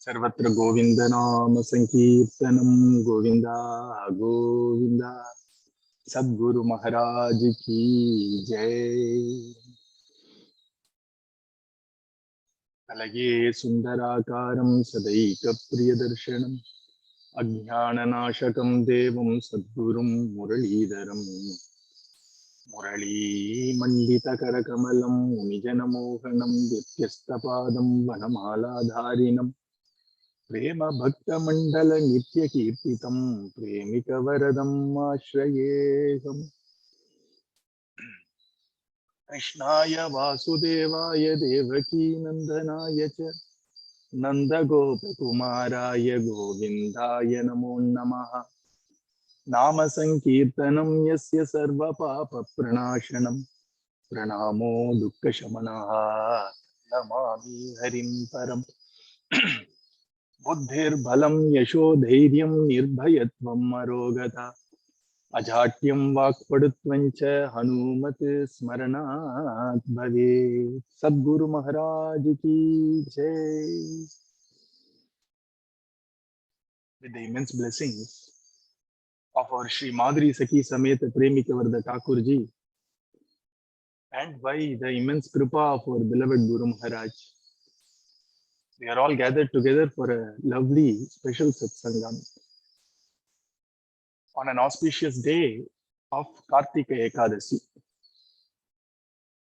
सर्वत्र गोविंद नाम संकीर्तनम गोविंदा गोविंदा। सद्गुरु महाराज की जय। अलगे सुंदराकारं सदैक प्रियदर्शनम् अज्ञाननाशकं देवं सद्गुरुं मुरलीधरम् मुरलीमण्डितकरकमलं मुनिजनमोहनं व्यत्यस्तपादं वनमालाधारिणम् प्रेम भक्तमण्डल नित्यकीर्तितं प्रेमिकवरदम् आश्रयेऽहम्। कृष्णाय वासुदेवाय देवकीनन्दनाय च नन्दगोपकुमाराय गोविन्दाय नमो नमः। नाम संकीर्तनं यस्य सर्वपापप्रणाशनं प्रणामो दुःखशमनः नमामि हरिं परम्। बुद्धिर्बलं यशोधैर्यं निर्भयत्वम् अरोगता अजाट्यं वाक्पटुत्वं च हनुमते स्मरणात् भवेत्। सद्गुरु महाराज की जय। With the immense blessings of our Sri Madhuri Sakhi Samet Premikavarda Thakur ji and by the immense kripa of our beloved Guru Maharaj, we are all gathered together for a lovely special satsangam on an auspicious day of Kartika Ekadasi.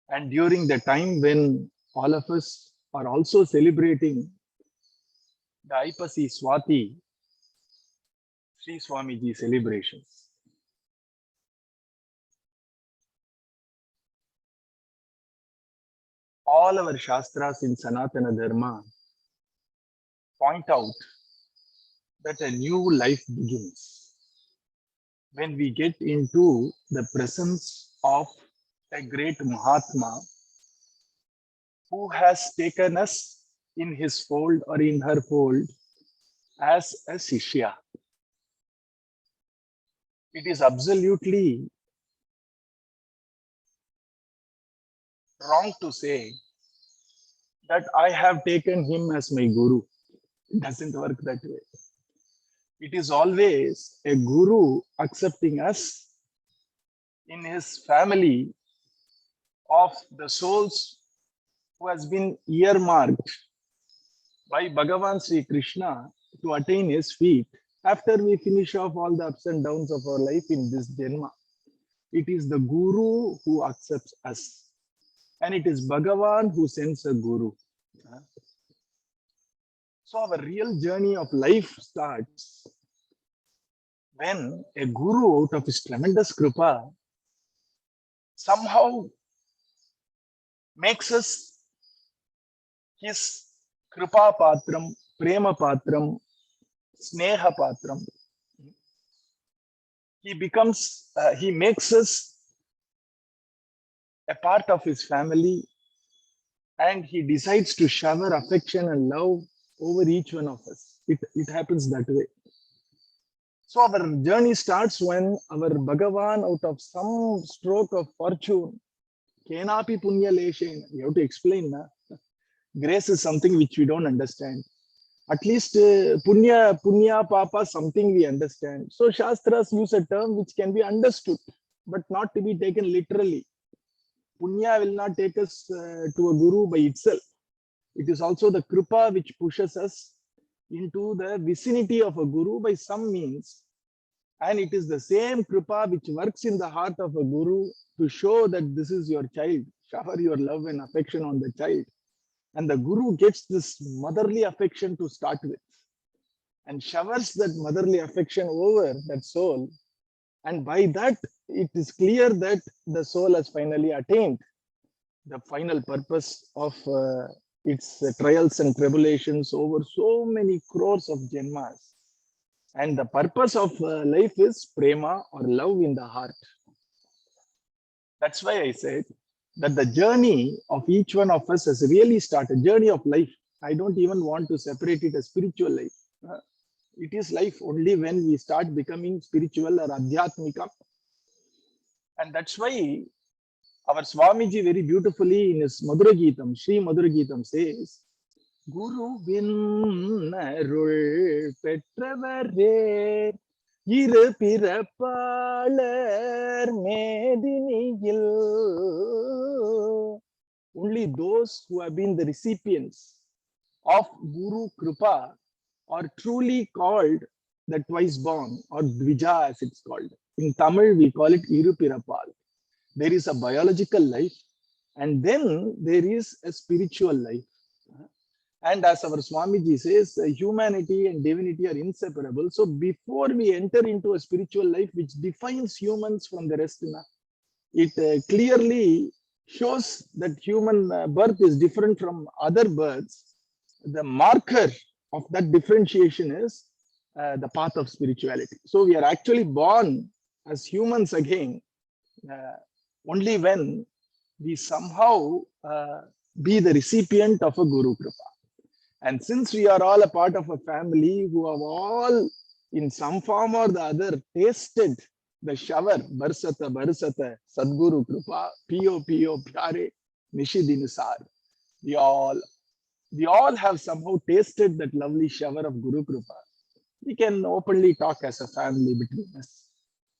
And during the time when all of us are also celebrating the Aipasi Swati Sri Swamiji celebrations. All our Shastras in Sanatana Dharma point out that a new life begins when we get into the presence of a great Mahatma who has taken us in his fold or in her fold as a Shishya. It is absolutely wrong to say that I have taken him as my Guru. It doesn't work that way. It is always a Guru accepting us in his family of the souls who has been earmarked by Bhagavan Sri Krishna to attain his feet after we finish off all the ups and downs of our life in this Janma. It is the Guru who accepts us. And it is Bhagavan who sends a Guru. So our real journey of life starts when a Guru, out of his tremendous kripa, somehow makes us his kripa patram, prema patram, sneha patram. He makes us a part of his family, and he decides to shower affection and love over each one of us. It happens that way. So our journey starts when our Bhagavan, out of some stroke of fortune, kenapi punya leshena. You have to explain, na? Grace is something which we don't understand. At least punya, papa, something we understand. So Shastras use a term which can be understood, but not to be taken literally. Punya will not take us to a Guru by itself. It is also the Kripa which pushes us into the vicinity of a Guru by some means. And it is the same Kripa which works in the heart of a Guru to show that this is your child. Shower your love and affection on the child. And the Guru gets this motherly affection to start with and showers that motherly affection over that soul. And by that, it is clear that the soul has finally attained the final purpose of its trials and tribulations over so many crores of janmas. And the purpose of life is prema or love in the heart. That's why I said that the journey of each one of us has really started, journey of life. I don't even want to separate it as spiritual life. It is life only when we start becoming spiritual or adhyatmika. And that's why our Swamiji very beautifully in his Madhura Geetam, Sri Madhura Geetam says குருவின் அருள் பெற்றவரே இரு பிறப்பாளர் மேதினியில். Only those who have been the recipients of Guru Kripa are truly called the twice born, or Dvija as it's called. In Tamil, we call it Iru Pirappal. There is a biological life, and then there is a spiritual life. And as our Swamiji says, humanity and divinity are inseparable. So before we enter into a spiritual life which defines humans from the rest, it clearly shows that human birth is different from other births. The marker of that differentiation is the path of spirituality. So we are actually born as humans again only when we somehow be the recipient of a Guru Kripa. And since we are all a part of a family who have all in some form or the other tasted the shower, Barsata, Barsata, Sadguru Kripa, Piyo, Piyo, Pyare, Nishidinusar. We all have somehow tasted that lovely shower of Guru Kripa. We can openly talk as a family between us.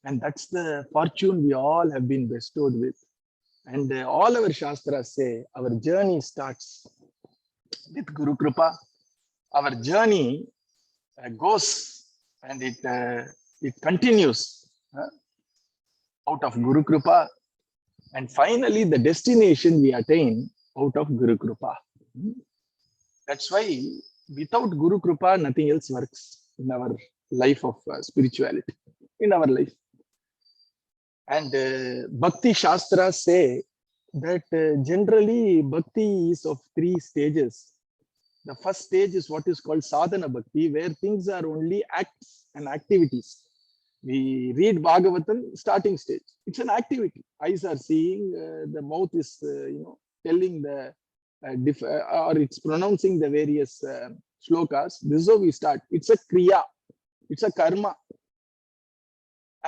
And that's the fortune we all have been bestowed with. And all our Shastras say our journey starts with Guru Kripa. Our journey goes and it continues out of Guru Kripa. And finally, the destination we attain out of Guru Kripa. That's why without Guru Kripa, nothing else works in our life of spirituality, in our life. And Bhakti Shastras say that generally Bhakti is of 3 stages. The first stage is what is called Sadhana Bhakti, where things are only acts and activities. We read Bhagavatam, starting stage. It's an activity. Eyes are seeing, the mouth is, telling the, or it's pronouncing the various shlokas. This is how we start. It's a kriya. It's a karma.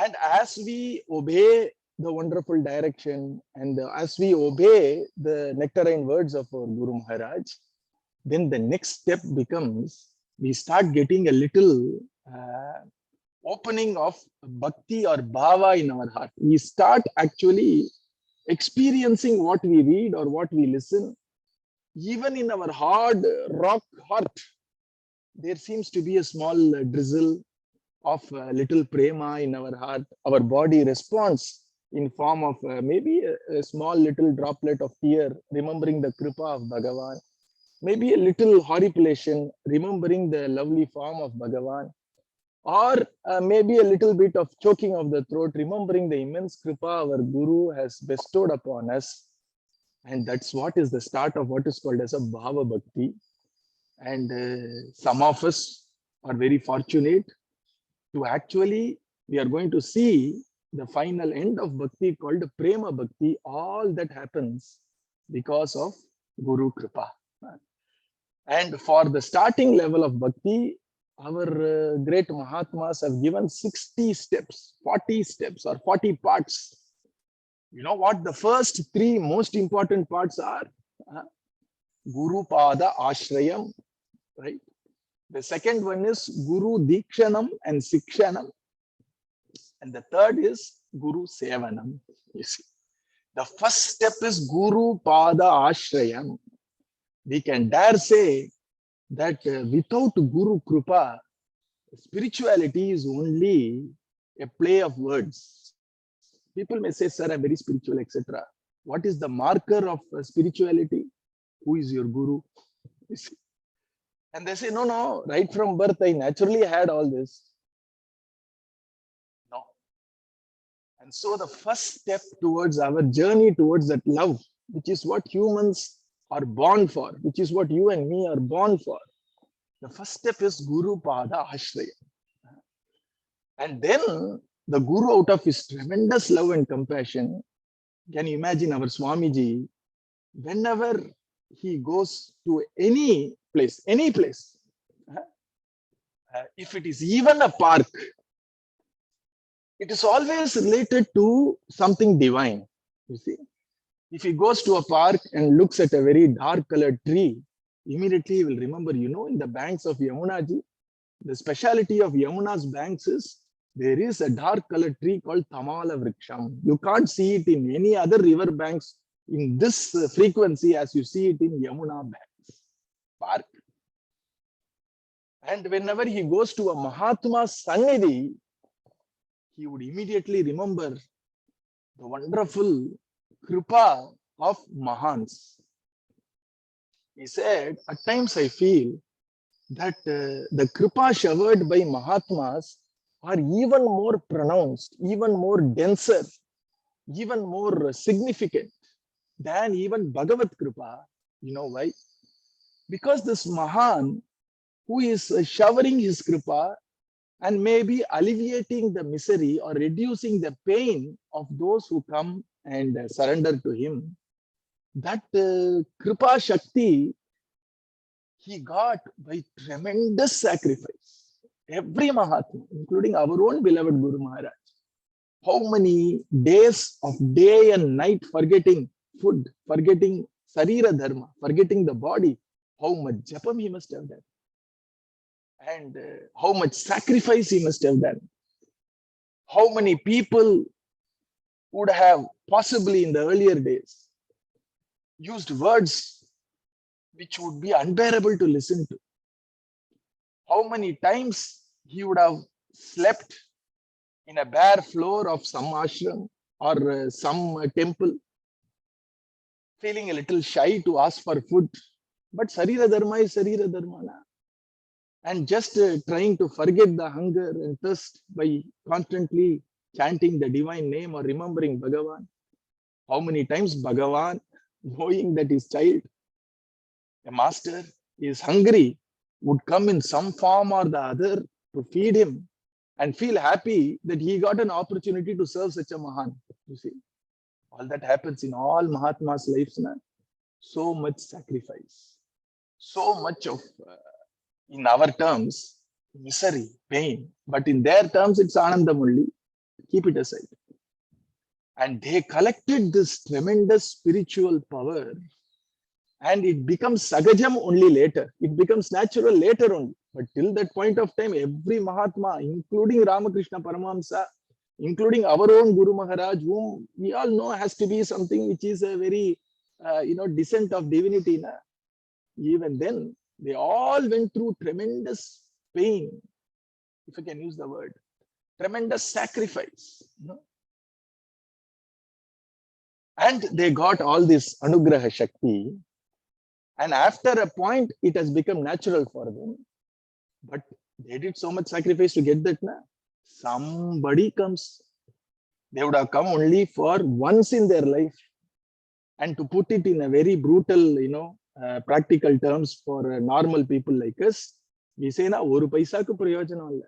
And as we obey the wonderful direction and as we obey the nectarine words of our Guru Maharaj, then the next step becomes we start getting a little opening of bhakti or bhava in our heart. We start actually experiencing what we read or what we listen. Even in our hard rock heart, there seems to be a small drizzle of little prema in our heart. Our body responds in form of maybe a small little droplet of tear, remembering the kripa of Bhagavan. Maybe a little horripilation, remembering the lovely form of Bhagavan. Or maybe a little bit of choking of the throat, remembering the immense kripa our Guru has bestowed upon us. And that's what is the start of what is called as a Bhava Bhakti. And some of us are very fortunate to actually, we are going to see the final end of Bhakti called Prema Bhakti. All that happens because of Guru Kripa. And for the starting level of Bhakti, our great Mahatmas have given 60 steps, 40 steps or 40 parts. You know what the first 3 most important parts are? Guru Pada Ashrayam, right? The second one is Guru Dikshanam and Sikshanam. And the third is Guru Sevanam. You see, the first step is Guru Pada Ashrayam. We can dare say that without Guru Kripa, spirituality is only a play of words. People may say, sir, I'm very spiritual, etc. What is the marker of spirituality? Who is your Guru? You see? And they say, no, right from birth, I naturally had all this. No. And so the first step towards our journey towards that love, which is what humans are born for, which is what you and me are born for. The first step is Guru Pada Ashraya. And then the Guru, out of his tremendous love and compassion, can you imagine our Swamiji, whenever he goes to any place, if it is even a park, it is always related to something divine. You see, if he goes to a park and looks at a very dark colored tree, immediately he will remember, in the banks of Yamuna ji, the speciality of Yamuna's banks is there is a dark colored tree called Tamala Vriksham. You can't see it in any other river banks in this frequency as you see it in Yamuna banks park. And whenever he goes to a Mahatma's Sannidhi, he would immediately remember the wonderful Kripa of Mahans. He said, at times I feel that the Kripa showered by Mahatmas are even more pronounced, even more denser, even more significant than even Bhagavad Kripa. You know why? Because this Mahan who is showering his Kripa and maybe alleviating the misery or reducing the pain of those who come and surrender to him, that Kripa Shakti he got by tremendous sacrifice. Every Mahatma, including our own beloved Guru Maharaj, how many days of day and night forgetting food, forgetting Sarira Dharma, forgetting the body, how much japam he must have done, and how much sacrifice he must have done. How many people would have possibly in the earlier days used words which would be unbearable to listen to. How many times he would have slept in a bare floor of some ashram or some temple, feeling a little shy to ask for food. But Sarira Dharma is Sarira Dharma. And just trying to forget the hunger and thirst by constantly chanting the divine name or remembering Bhagavan. How many times Bhagavan, knowing that his child, a master, is hungry, would come in some form or the other to feed him and feel happy that he got an opportunity to serve such a Mahan. You see, all that happens in all Mahatma's lives. Na? So much sacrifice, so much of, in our terms, misery, pain. But in their terms, it's Anandam only. Keep it aside. And they collected this tremendous spiritual power. And it becomes Sagajam only later. It becomes natural later only. But till that point of time, every Mahatma, including Ramakrishna Paramahamsa, including our own Guru Maharaj, whom we all know has to be something which is a very, descent of divinity. Na? Even then, they all went through tremendous pain, if I can use the word, tremendous sacrifice. And they got all this Anugraha Shakti. And after a point, it has become natural for them. But they did so much sacrifice to get that. Na? Somebody comes. They would have come only for once in their life. And to put it in a very brutal, practical terms for normal people like us, we say, na, oru paisa ku prayojanam illa.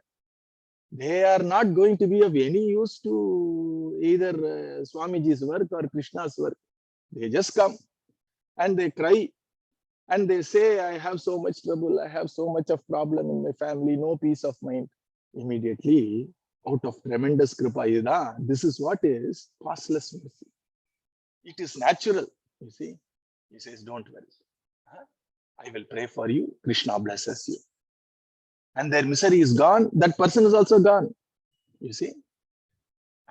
They are not going to be of any use to either Swamiji's work or Krishna's work. They just come and they cry. And they say, I have so much trouble, I have so much of problem in my family, no peace of mind. Immediately, out of tremendous kripa, this is what is costless mercy. It is natural, you see. He says, don't worry. I will pray for you. Krishna blesses you. And their misery is gone. That person is also gone, you see.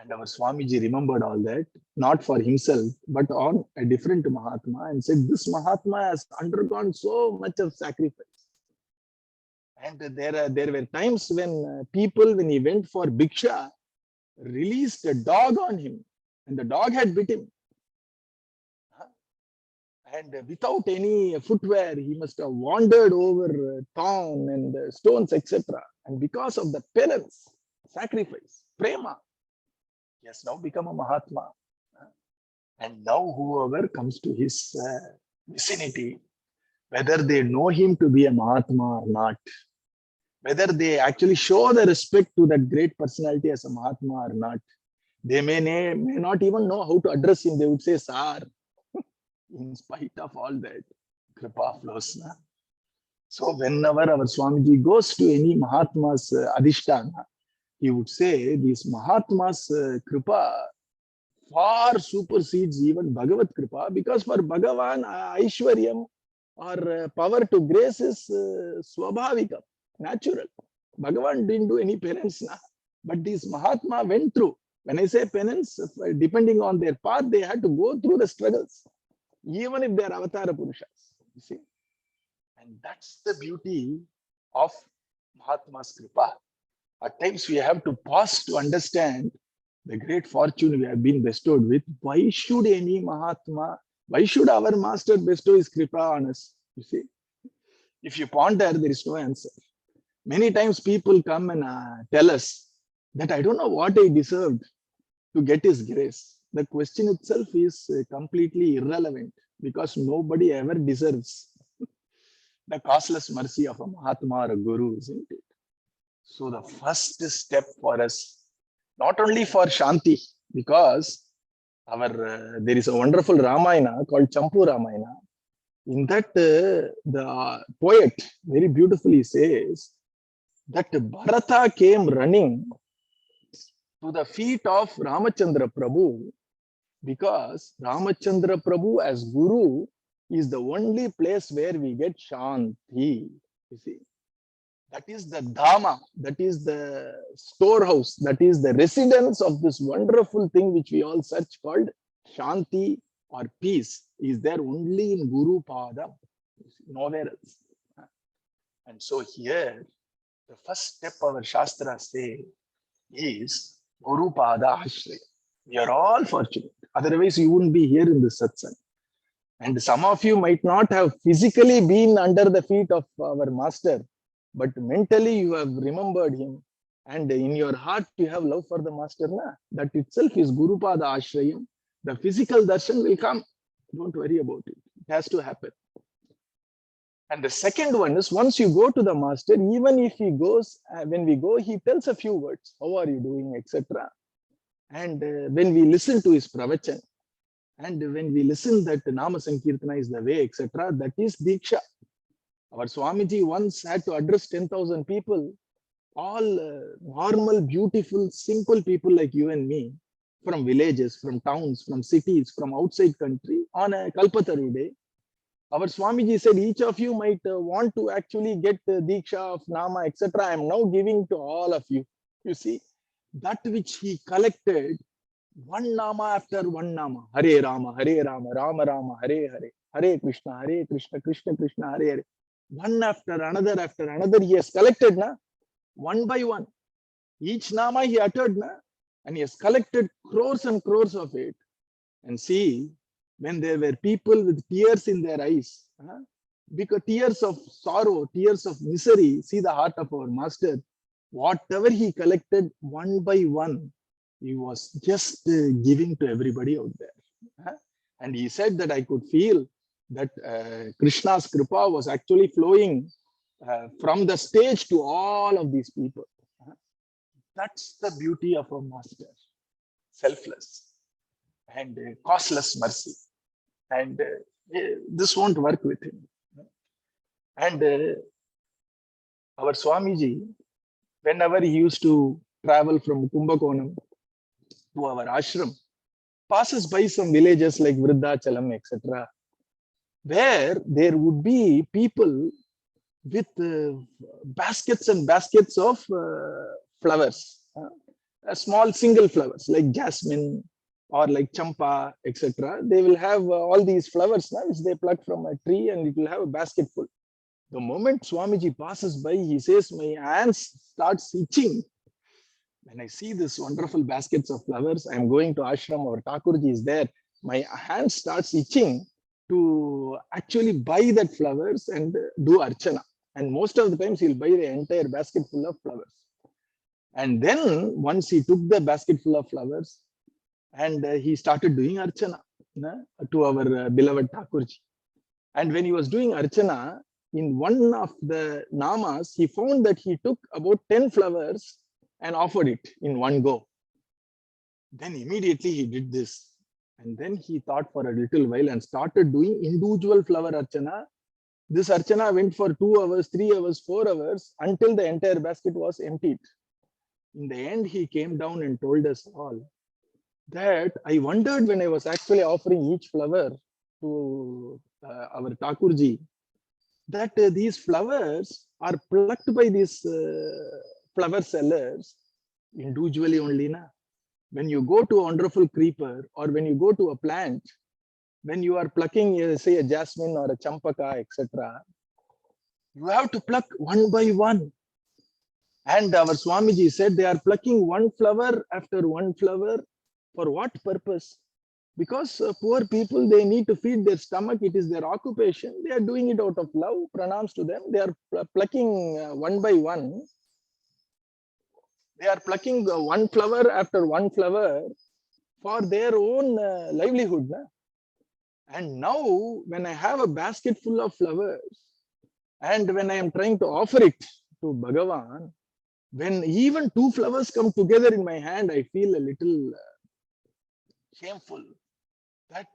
And our Swamiji remembered all that, not for himself, but on a different Mahatma, and said, this Mahatma has undergone so much of sacrifice. And there were times when people, when he went for Bhiksha, released a dog on him, and the dog had bit him. And without any footwear, he must have wandered over thorn and stones, etc. And because of the penance, sacrifice, prema, he has now become a Mahatma. And now whoever comes to his vicinity, whether they know him to be a Mahatma or not, whether they actually show the respect to that great personality as a Mahatma or not, they may not even know how to address him. They would say, Sar. In spite of all that, Kripa flows. Na? So whenever our Swamiji goes to any Mahatma's Adhisthana, he would say, these Mahatma's Kripa far supersedes even Bhagavad Kripa, because for Bhagavan, Aishwaryam or power to grace is swabhavika, natural. Bhagavan didn't do any penance, na? But these Mahatma went through. When I say penance, depending on their path, they had to go through the struggles, even if they are avatara purushas. You see, and that's the beauty of Mahatma's kripa. At times we have to pause to understand the great fortune we have been bestowed with. Why should any Mahatma, why should our master bestow his kripa on us? You see, if you ponder, there is no answer. Many times people come and tell us that I don't know what I deserved to get his grace. The question itself is completely irrelevant because nobody ever deserves the causeless mercy of a Mahatma or a Guru, isn't it? So the first step for us, not only for Shanti, because there is a wonderful Ramayana called Champu Ramayana. In that, the poet very beautifully says that Bharata came running to the feet of Ramachandra Prabhu because Ramachandra Prabhu as Guru is the only place where we get Shanti. You see, that is the Dhama, that is the storehouse, that is the residence of this wonderful thing which we all search called Shanti or peace, is there only in Guru Pada, nowhere else. And so here, the first step our Shastras say is Guru Pada Ashraya. We are all fortunate. Otherwise, you wouldn't be here in this satsang. And some of you might not have physically been under the feet of our master, but mentally you have remembered him. And in your heart, you have love for the master. Na? That itself is Guru Pada Ashrayam. The physical darshan will come. Don't worry about it. It has to happen. And the second one is once you go to the master, even if he goes, when we go, he tells a few words. How are you doing, etc. And when we listen to his pravachan, and when we listen that Nama Sankirtana is the way, etc., that is Diksha. Our Swamiji once had to address 10,000 people, all normal, beautiful, simple people like you and me, from villages, from towns, from cities, from outside country, on a Kalpataru day. Our Swamiji said, each of you might want to actually get Diksha of Nama, etc. I am now giving to all of you. You see, that which he collected, one Nama after one Nama, Hare Rama, Rama Rama, Hare Hare, Hare Krishna, Krishna Krishna, Hare Hare. One after another, he has collected, na? One by one. Each Nama he uttered, na? And he has collected crores and crores of it. And see, when there were people with tears in their eyes, because tears of sorrow, tears of misery, see the heart of our master, whatever he collected one by one, he was just giving to everybody out there. And he said that I could feel that Krishna's kripa was actually flowing from the stage to all of these people. That's the beauty of a master, selfless and costless mercy. And this won't work with him. And our Swamiji, whenever he used to travel from Kumbakonam to our ashram, passes by some villages like Vriddachalam, etc., where there would be people with baskets and baskets of flowers, small single flowers like jasmine or like champa, etc. They will have all these flowers now, which they pluck from a tree, and it will have a basket full. The moment Swamiji passes by, he says, my hands starts itching. When I see this wonderful baskets of flowers, I'm going to ashram, our Thakurji is there. My hand starts itching to actually buy that flowers and do archana. And most of the times he'll buy the entire basket full of flowers. And then once he took the basket full of flowers and he started doing archana to our beloved Thakurji. And when he was doing archana, in one of the namas, he found that he took about 10 flowers and offered it in one go. Then immediately he did this. And then he thought for a little while and started doing individual flower archana. This archana went for 2 hours, 3 hours, 4 hours until the entire basket was emptied. In the end, he came down and told us all that I wondered when I was actually offering each flower to our Thakurji, that these flowers are plucked by these flower sellers individually only. Na? When you go to a wonderful creeper or when you go to a plant, when you are plucking, say, a jasmine or a champaka, etc., you have to pluck one by one. And our Swamiji said they are plucking one flower after one flower. For what purpose? Because poor people, they need to feed their stomach. It is their occupation. They are doing it out of love. Pranams to them. They are plucking one by one. They are plucking one flower after one flower for their own livelihood. Na? And now, when I have a basket full of flowers, and when I am trying to offer it to Bhagavan, when even two flowers come together in my hand, I feel a little shameful that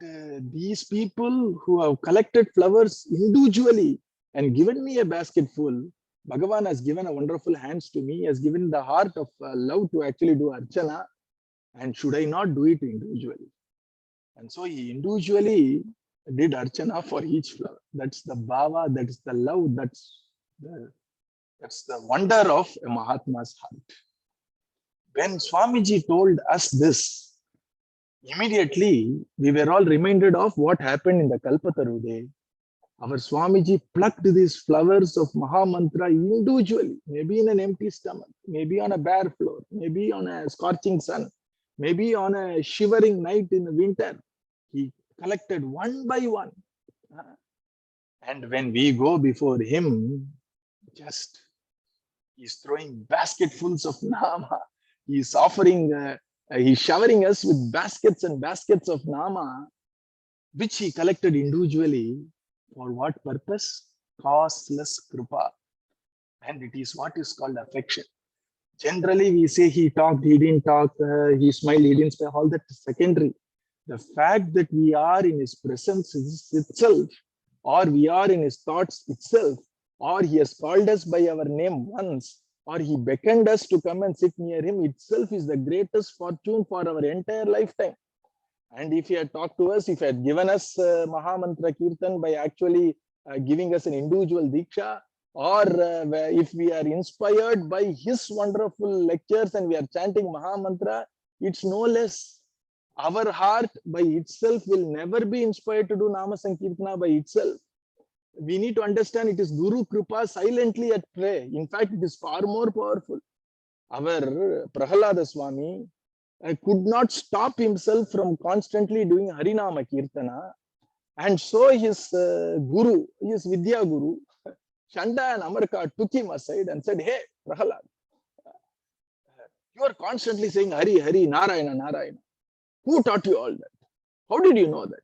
these people who have collected flowers individually and given me a basket full, Bhagavan has given a wonderful hands to me, has given the heart of love to actually do Archana, and should I not do it individually? And so he individually did Archana for each flower. That's the bhava, that's the love, that's the wonder of a Mahatma's heart. When Swamiji told us this, immediately we were all reminded of what happened in the Kalpataru day. Our Swamiji plucked these flowers of Mahamantra individually, maybe in an empty stomach, maybe on a bare floor, maybe on a scorching sun, maybe on a shivering night in the winter. He collected one by one. And when we go before him, just he's throwing basketfuls of Nama. He's offering, he's showering us with baskets and baskets of Nama, which he collected individually. For what purpose? Causeless Kripa. And it is what is called affection. Generally, we say he talked, he didn't talk, he smiled, he didn't smile, all that is secondary. The fact that we are in his presence itself, or we are in his thoughts itself, or he has called us by our name once, or he beckoned us to come and sit near him itself is the greatest fortune for our entire lifetime. And if he had talked to us, if he had given us Mahamantra Kirtan by actually giving us an individual Diksha, or if we are inspired by his wonderful lectures and we are chanting Mahamantra, it's no less. Our heart by itself will never be inspired to do Nama Sankirtana by itself. We need to understand it is Guru Kripa silently at play. In fact, it is far more powerful. Our Prahalada Swami could not stop himself from constantly doing Harinama Kirtana. And so his Guru, his Vidya Guru, Chanda and Amarka took him aside and said, "Hey, Prahalad, you are constantly saying Hari, Hari, Narayana, Narayana. Who taught you all that? How did you know that?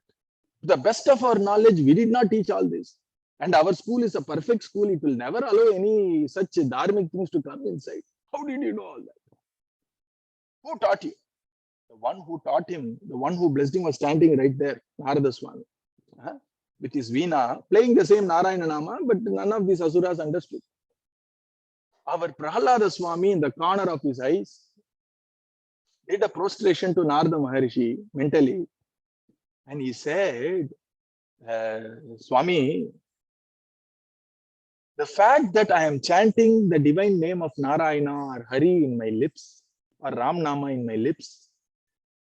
To the best of our knowledge, we did not teach all this. And our school is a perfect school. It will never allow any such dharmic things to come inside. How did you know all that? Who taught you?" The one who taught him, the one who blessed him was standing right there, Narada Swami, with his Veena, playing the same Narayana Nama, but none of these Asuras understood. Our Prahalada Swami, in the corner of his eyes, did a prostration to Narada Maharishi mentally. And he said, Swami, the fact that I am chanting the divine name of Narayana or Hari in my lips, or Ram Nama in my lips,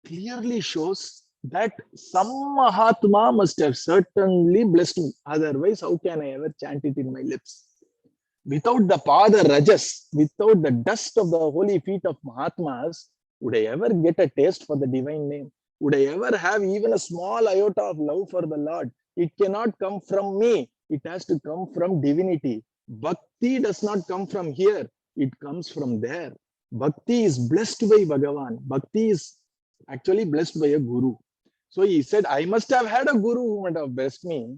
clearly shows that some Mahatma must have certainly blessed me. Otherwise, how can I ever chant it in my lips? Without the Pada Rajas, without the dust of the holy feet of Mahatmas, would I ever get a taste for the divine name? Would I ever have even a small iota of love for the Lord? It cannot come from me. It has to come from divinity. Bhakti does not come from here. It comes from there. Bhakti is blessed by Bhagavan. Bhakti is actually blessed by a guru. So he said, I must have had a guru who might have blessed me,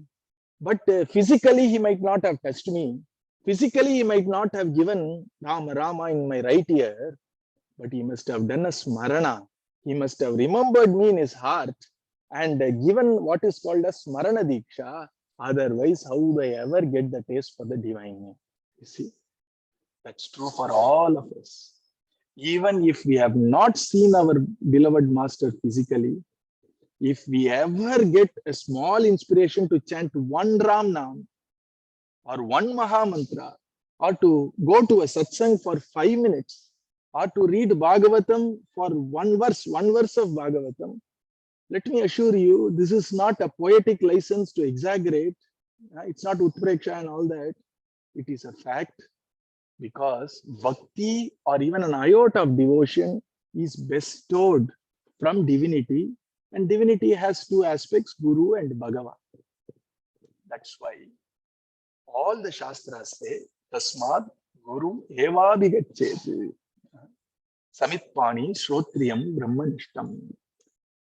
but physically he might not have touched me. Physically he might not have given Rama Rama in my right ear, but he must have done a smarana. He must have remembered me in his heart and given what is called a smarana diksha. Otherwise, how would I ever get the taste for the divine name? You see, that's true for all of us. Even if we have not seen our beloved master physically, if we ever get a small inspiration to chant one Ram Nam, or one Maha Mantra, or to go to a satsang for 5 minutes, or to read Bhagavatam for one verse of Bhagavatam, let me assure you, this is not a poetic license to exaggerate. It's not Utpreksha and all that. It is a fact, because bhakti or even an iota of devotion is bestowed from divinity, and divinity has two aspects, Guru and Bhagavan. That's why all the Shastras say, Tasmad Guru Eva Vigachet Samitpani Shrotriyam Brahmanishtam.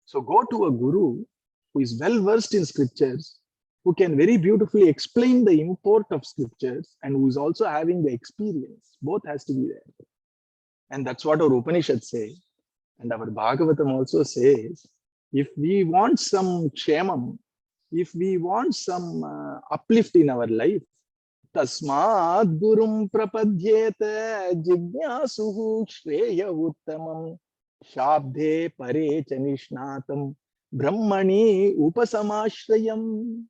So go to a Guru who is well versed in scriptures, who can very beautifully explain the import of scriptures, and who is also having the experience. Both has to be there. And that's what our Upanishads say. And our Bhagavatam also says, if we want some kshemam, if we want some uplift in our life, tasmad gurum prapadyeta jignasuhu shreya uttamam shabde pare chanishnatam brahmani upasamashrayam.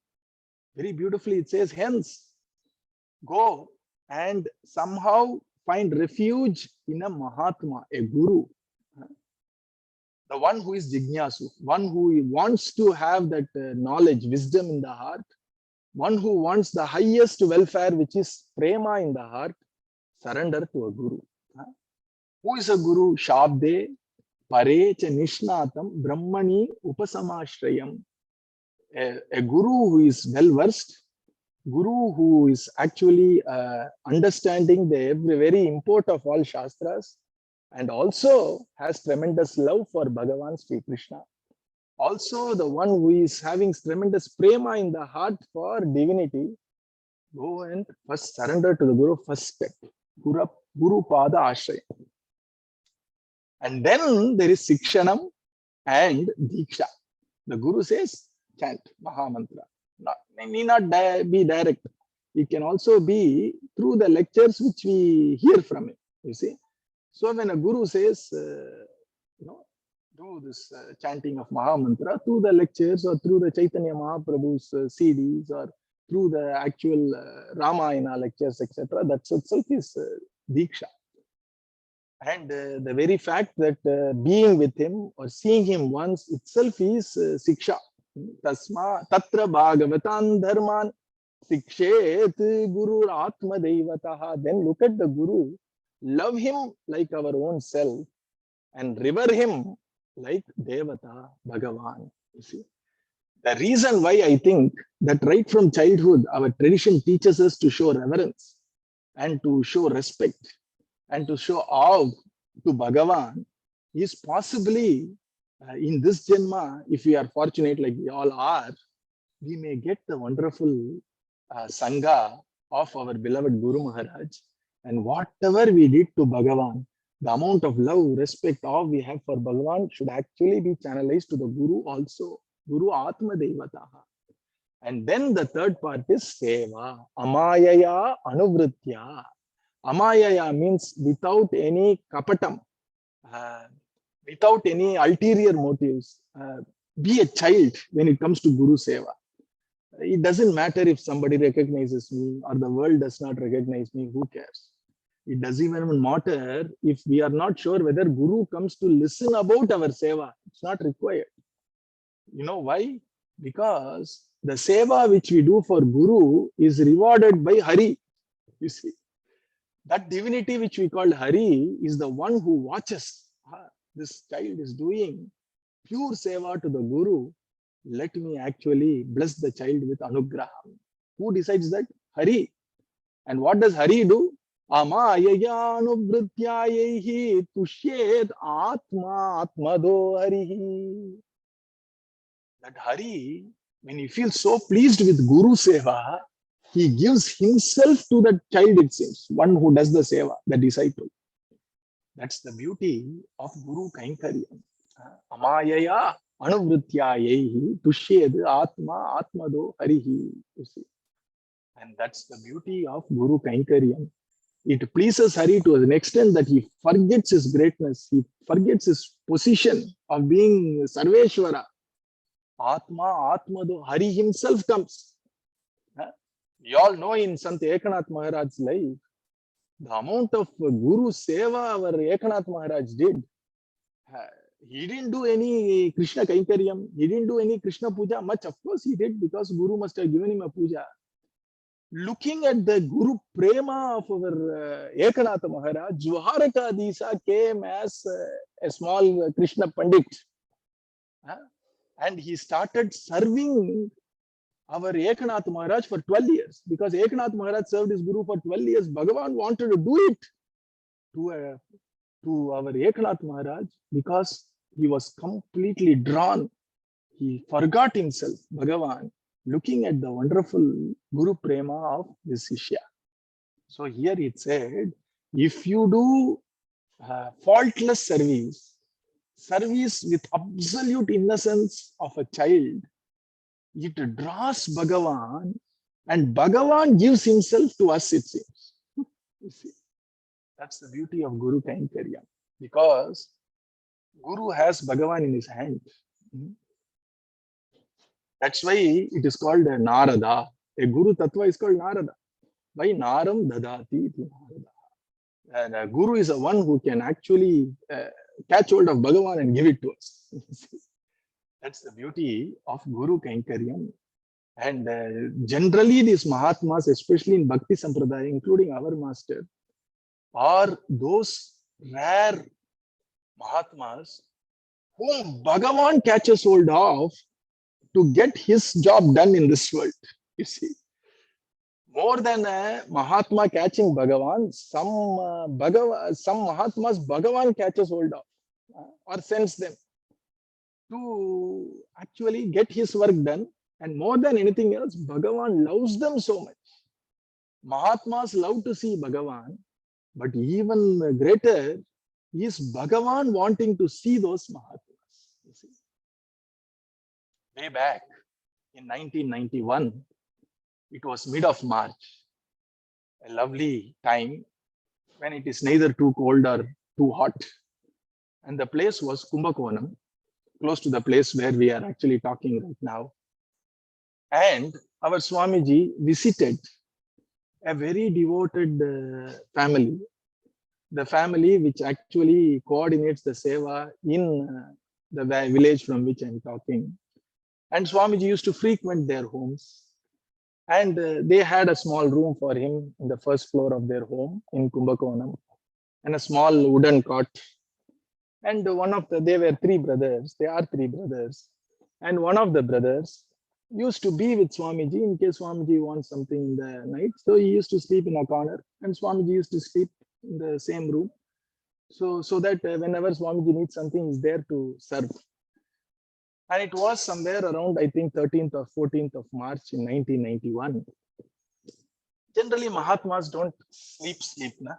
Very beautifully it says, hence go and somehow find refuge in a Mahatma, a Guru, the one who is Jignasu, one who wants to have that knowledge, wisdom in the heart, one who wants the highest welfare, which is prema in the heart. Surrender to a Guru. Who is a Guru? Shabde pare cha nishnatam brahmani upasamashrayam. A Guru who is well versed, Guru who is actually understanding the very import of all Shastras, and also has tremendous love for Bhagavan Sri Krishna. Also the one who is having tremendous prema in the heart for divinity. Go and first surrender to the Guru, first step, Guru Pada Ashraya. And then there is Sikshanam and Diksha. The Guru says, chant Maha Mantra. Need not be direct. It can also be through the lectures which we hear from him. You see. So when a Guru says, do this chanting of Maha Mantra through the lectures, or through the Chaitanya Mahaprabhu's CDs, or through the actual Ramayana lectures, etc., that itself is Diksha. And the very fact that being with him or seeing him once itself is Siksha. Tasma Tatra Bhagavatan Dharman Sikshet Guru Atma Devataha. Then look at the Guru, love him like our own self, and revere him like Devata, Bhagavan. You see, the reason why I think that right from childhood, our tradition teaches us to show reverence and to show respect and to show awe to Bhagavan is possibly in this Janma, if we are fortunate like we all are, we may get the wonderful Sangha of our beloved Guru Maharaj. And whatever we did to Bhagavan, the amount of love, respect, awe we have for Bhagavan should actually be channelized to the Guru also. Guru Atma Devataha. And then the third part is Seva. Amayaya Anuvritya. Amayaya means without any kapatam, without any ulterior motives. Be a child when it comes to Guru Seva. It doesn't matter if somebody recognizes me or the world does not recognize me, who cares? It doesn't even matter if we are not sure whether Guru comes to listen about our Seva. It's not required. You know why? Because the Seva which we do for Guru is rewarded by Hari. You see, that divinity which we call Hari is the one who watches. This child is doing pure Seva to the Guru. Let me actually bless the child with Anugraham. Who decides that? Hari. And what does Hari do? Amayaya Anuvrityayehi Tushyet Atma Atmado Harihi. That Hari, when he feels so pleased with Guru Seva, he gives himself to that child, it seems, one who does the Seva, the disciple. That's the beauty of Guru Kainkaryam. Amayaya Anuvrityayehi Tushyed Atma Atmado Harihi. You see. And that's the beauty of Guru Kainkaryam. It pleases Hari to an extent that he forgets his greatness, he forgets his position of being Sarveshwara. Atma Atmado, Hari himself comes. We all know in Sant Ekanath Maharaj's life, the amount of Guru Seva our Ekanath Maharaj did. He didn't do any Krishna Kainkaryam. He didn't do any Krishna Puja. Much, of course, he did because Guru must have given him a puja. Looking at the Guru Prema of our Ekanath Maharaj, Dwaraka Disa came as a small Krishna Pandit. And he started serving our Ekanath Maharaj for 12 years. Because Ekanath Maharaj served his Guru for 12 years, Bhagavan wanted to do it to our Ekanath Maharaj because he was completely drawn. He forgot himself, Bhagavan, looking at the wonderful Guru Prema of this Shishya. So here it said, if you do faultless service with absolute innocence of a child, it draws Bhagavan, and Bhagavan gives himself to us, it seems. You see, that's the beauty of Guru Kainkaryam, because Guru has Bhagavan in his hand. That's why it is called a Narada. A Guru Tattva is called Narada. By Naram Dadati iti Narada. And a Guru is the one who can actually catch hold of Bhagavan and give it to us. That's the beauty of Guru Kainkaryam. And generally these Mahatmas, especially in Bhakti Sampradaya, including our master, are those rare Mahatmas whom Bhagavan catches hold of to get his job done in this world. You see, more than a Mahatma catching Bhagavan, some Mahatmas Bhagavan catches hold of or sends them to actually get his work done. And more than anything else, Bhagavan loves them so much. Mahatmas love to see Bhagavan, but even greater is Bhagavan wanting to see those Mahatmas. You see, way back in 1991, it was mid of March, a lovely time when it is neither too cold or too hot. And the place was Kumbakonam, close to the place where we are actually talking right now. And our Swamiji visited a very devoted family, the family which actually coordinates the seva in the village from which I'm talking. And Swamiji used to frequent their homes. And they had a small room for him in the first floor of their home in Kumbakonam, and a small wooden cot. And they were three brothers. They are three brothers. And one of the brothers used to be with Swamiji in case Swamiji wants something in the night. So he used to sleep in a corner, and Swamiji used to sleep in the same room. So that whenever Swamiji needs something, he's there to serve. And it was somewhere around, I think, 13th or 14th of March in 1991. Generally, Mahatmas don't sleep. Na?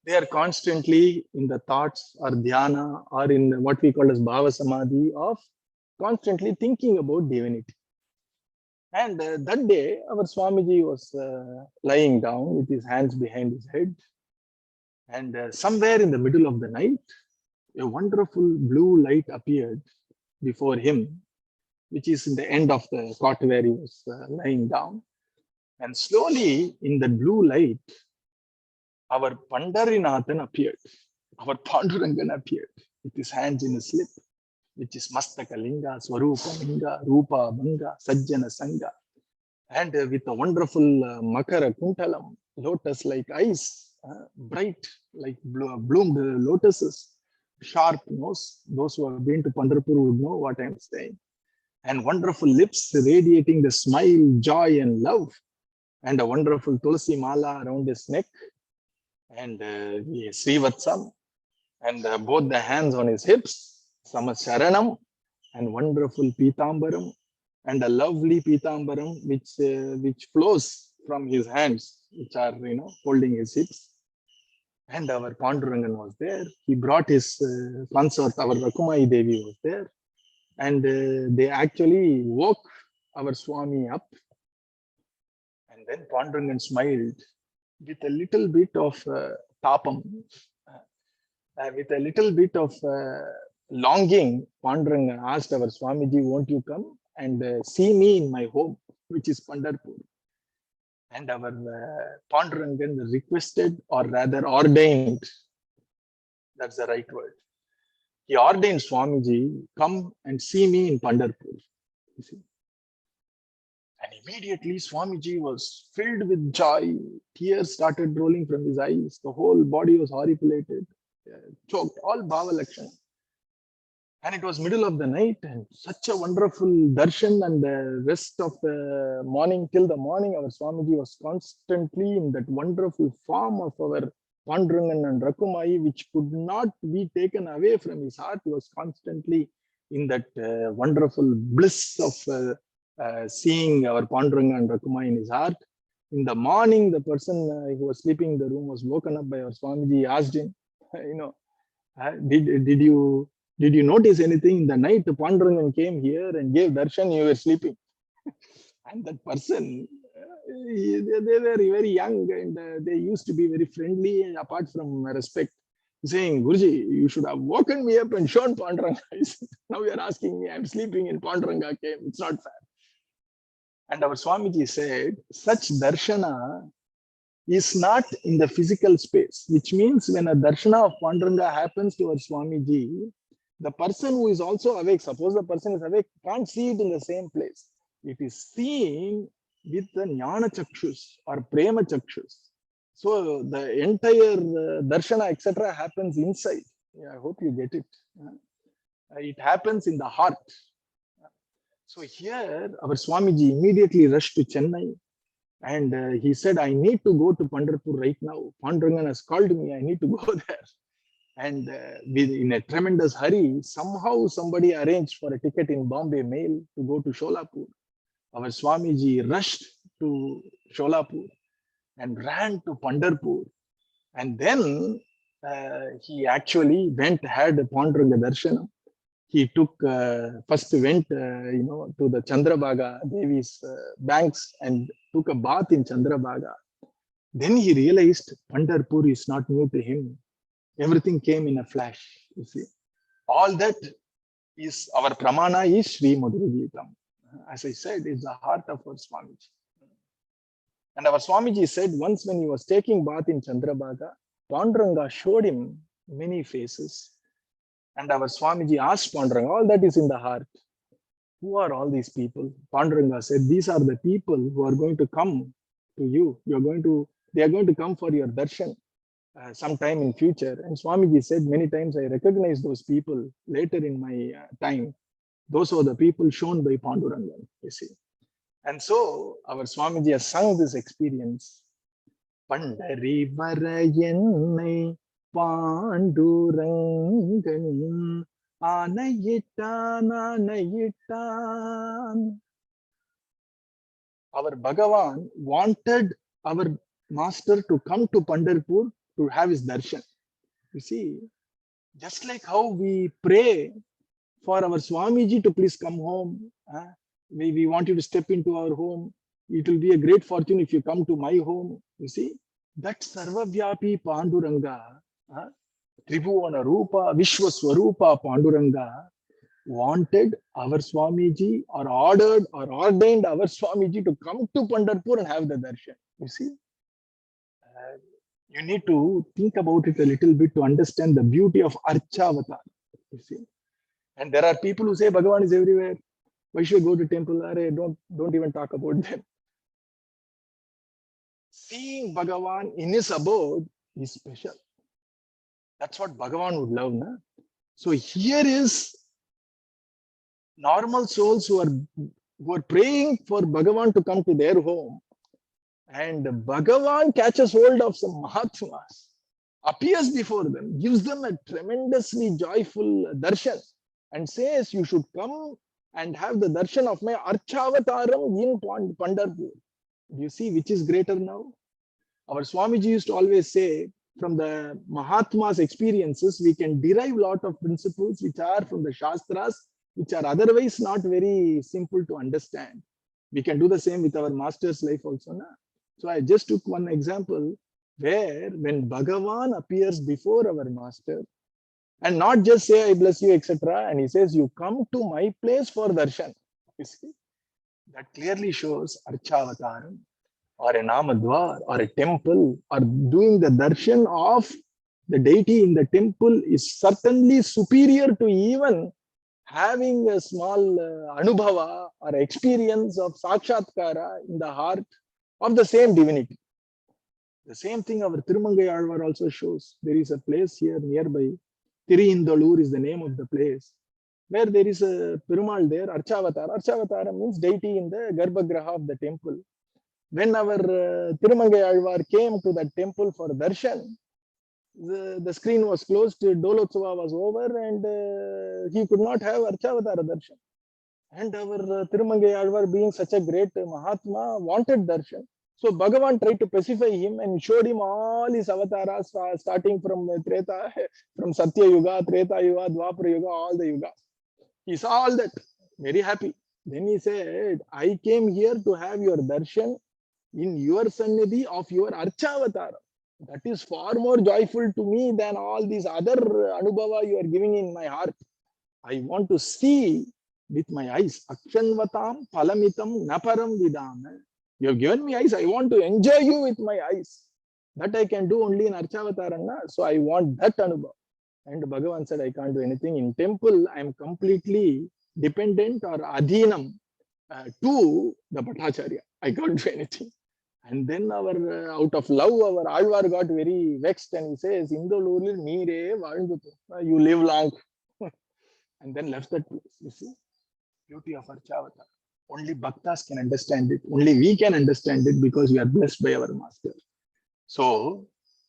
They are constantly in the thoughts or dhyana or in what we call as Bhava Samadhi of constantly thinking about divinity. And that day, our Swamiji was lying down with his hands behind his head. And somewhere in the middle of the night, a wonderful blue light appeared before him, which is in the end of the cot where he was lying down. And slowly, in the blue light, our Pandarinathan appeared. Our Pandurangan appeared with his hands in his lip, which is Mastaka Linga, Swarupa Linga, Rupa Banga, Sajjana Sangha. And with a wonderful Makara Kuntalam, lotus-like eyes, bright like bloomed lotuses, sharp nose. Those who have been to Pandharpur would know what I'm saying. And wonderful lips radiating the smile, joy, and love. And a wonderful Tulsi Mala around his neck. And Srivatsam. And both the hands on his hips. Samacharanam. And wonderful Pitambaram. And a lovely Pitambaram which flows from his hands, which are holding his hips. And our Pandurangan was there. He brought his consort, our Rakumai Devi was there. And they actually woke our Swami up. And then Pandurangan smiled with a little bit of tapam, with a little bit of longing. Pandurangan asked our Swamiji, won't you come and see me in my home, which is Pandharpur? And our Pandurangan requested, or rather ordained, that's the right word. He ordained Swamiji, come and see me in Pandharpur. You see? And immediately Swamiji was filled with joy. Tears started rolling from his eyes. The whole body was horripilated, choked, all Bhava Lakshana. And it was middle of the night, and such a wonderful darshan, and the rest of the morning till the morning, our Swamiji was constantly in that wonderful form of our Pandurangan and Rakumai, which could not be taken away from his heart. He was constantly in that wonderful bliss of seeing our Pandurangan and Rakumai in his heart. In the morning, the person who was sleeping in the room was woken up by our Swamiji. He asked him, did you notice anything in the night? Pandurangan came here and gave darshan, you were sleeping. And that person, they were very young, and they used to be very friendly, apart from respect, saying, Guruji, you should have woken me up and shown Panduranga. Now you are asking me, I'm sleeping in Panduranga came. It's not fair. And our Swamiji said, such darshana is not in the physical space, which means when a darshana of Panduranga happens to our Swamiji, the person who is also awake, suppose the person is awake, can't see it in the same place. It is seen with the Jnana Chakshus or Prema Chakshus. So the entire darshana, etc., happens inside. Yeah, I hope you get it. It happens in the heart. So here, our Swamiji immediately rushed to Chennai, and he said, I need to go to Pandharpur right now. Pandurangan has called me, I need to go there. And in a tremendous hurry, somehow somebody arranged for a ticket in Bombay Mail to go to Sholapur. Our Swamiji rushed to Sholapur and ran to Pandharpur. And then he actually had a Panduranga Darshanam. He took, first went, to the Chandrabhaga Devi's banks and took a bath in Chandrabhaga. Then he realized Pandharpur is not new to him. Everything came in a flash, you see. All that is, our pramana is Sri Madhurageetam. As I said, it's the heart of our Swamiji. And our Swamiji said once when he was taking bath in Chandrabhaga, Panduranga showed him many faces. And our Swamiji asked Panduranga, all that is in the heart. Who are all these people? Panduranga said, these are the people who are going to come to you. They are going to come for your darshan sometime in future. And Swamiji said, many times I recognize those people later in my time. Those are the people shown by Panduranga, you see. And so our Swamiji has sung this experience. Pandari Varayennai Pandurangan Anayittan. Our Bhagavan wanted our master to come to Pandharpur to have his darshan. You see, just like how we pray for our Swamiji to please come home. We want you to step into our home. It will be a great fortune if you come to my home. You see, that Sarvavyapi Panduranga, Tribhuvana Rupa, Vishwaswarupa Panduranga wanted our Swamiji, or ordered or ordained our Swamiji to come to Pandharpur and have the darshan. You see, you need to think about it a little bit to understand the beauty of Archavatar. You see, and there are people who say Bhagavan is everywhere. Why should I go to temple? Don't even talk about them. Seeing Bhagavan in his abode is special. That's what Bhagavan would love. Na? So here is normal souls who are praying for Bhagavan to come to their home. And Bhagavan catches hold of some Mahatmas, appears before them, gives them a tremendously joyful darshan, and says, you should come and have the darshan of my Archavataram in Pandharpur. Do you see which is greater now? Our Swamiji used to always say, from the Mahatma's experiences, we can derive a lot of principles which are from the Shastras, which are otherwise not very simple to understand. We can do the same with our master's life also. Na? So I just took one example where when Bhagavan appears before our master, and not just say, I bless you, etc. And he says, you come to my place for darshan. You see, that clearly shows Archavataram. or a Namadwar or a temple or doing the darshan of the deity in the temple is certainly superior to even having a small anubhava or experience of sakshatkara in the heart of the same divinity. The same thing our Tirumangai Alvar also shows. There is a place here nearby. Tiriyindalur is the name of the place, where there is a Perumal there, Archavatar. Archavatar means deity in the Garbhagraha of the temple. When our Tirumangai Alvar came to that temple for darshan, the screen was closed, Dolotsava was over, and he could not have Archavatara darshan. And our Tirumangai Alvar, being such a great Mahatma, wanted darshan. So Bhagavan tried to pacify him and showed him all his avatars, starting from Treta, from Satya Yuga, Treta Yuga, Dwapara Yuga, all the Yugas. He saw all that, very happy. Then he said, I came here to have your darshan in your sannidhi of your Archavatara. That is far more joyful to me than all these other anubhava you are giving in my heart. I want to see with my eyes. Akshanvatam palamitam naparam vidam. You have given me eyes. I want to enjoy you with my eyes. That I can do only in Archavataranna. So I want that anubhava. And Bhagavan said, I can't do anything. In temple, I am completely dependent or adhinam to the Bhattacharya. I can't do anything. And then our out of love, our Alvar got very vexed and he says, Indoluril meere valdutu. You live long. And then left that place. You see, beauty of Archavata. Only bhaktas can understand it. Only we can understand it because we are blessed by our master. So,